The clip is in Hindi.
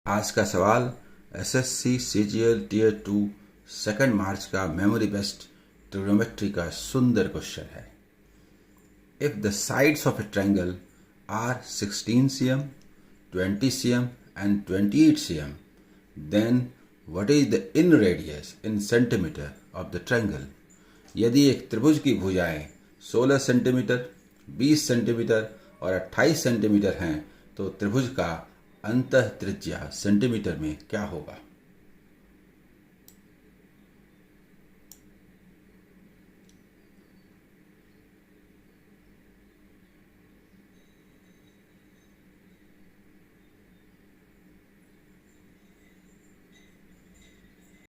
आज का सवाल एसएससी सीजीएल टियर 2 2 मार्च का मेमोरी बेस्ड ट्रिग्नोमेट्री का सुंदर क्वेश्चन है। If the sides of a triangle are 16 cm, 20 cm and 28 cm, then what is the in radius in centimeter of the triangle? यदि एक त्रिभुज की भुजाएं 16 सेंटीमीटर, 20 सेंटीमीटर और 28 सेंटीमीटर हैं तो त्रिभुज का अंतः त्रिज्या सेंटीमीटर में क्या होगा?